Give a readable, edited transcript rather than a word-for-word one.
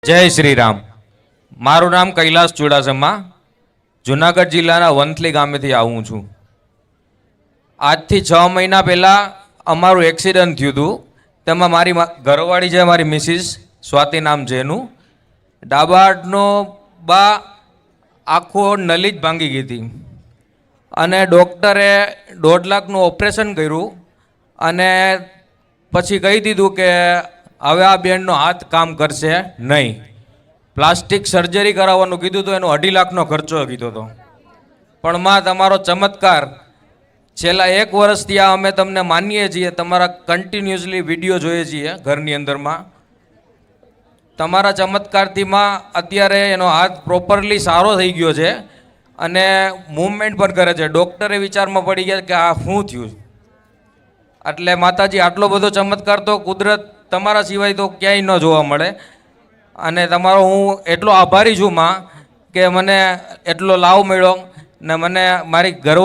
જય શ્રી રામ. મારું નામ કૈલાસ ચુડાસમા, જુનાગઢ જિલ્લાના વંથલી ગામેથી આવું છું. આજથી 6 મહિના પહેલાં અમારું એક્સિડન્ટ થયું હતું. તેમાં મારી ઘરવાળી છે, મારી મિસિસ સ્વાતિ નામ છે એનું. ડાબા હાથનો બા આખો નલી જ ભાંગી ગઈ હતી અને ડૉક્ટરે 1.5 લાખનું ઓપરેશન કર્યું અને પછી કહી દીધું કે હવે આ બેનનો હાથ કામ કરશે નહીં. પ્લાસ્ટિક સર્જરી કરાવવાનું કીધું તો એનો 2.5 લાખનો ખર્ચો કીધો હતો. પણ માં તમારો ચમત્કાર, છેલ્લા 1 વર્ષથી આ અમે તમને માનીએ છીએ, તમારા કન્ટિન્યુઅસલી વિડીયો જોઈએ છીએ ઘરની અંદરમાં. તમારા ચમત્કારથી માં અત્યારે એનો હાથ પ્રોપરલી સારો થઈ ગયો છે અને મૂવમેન્ટ પણ કરે છે. ડૉક્ટરે વિચારમાં પડી ગયા કે આ શું થયું. એટલે માતાજી, આટલો બધો ચમત્કાર તો કુદરત તમારા સિવાય તો ક્યાંય ન જોવા મળે. અને તમારો હું એટલો આભારી છું માં કે મને એટલો લાવ મળ્યો ને મને મારી ઘર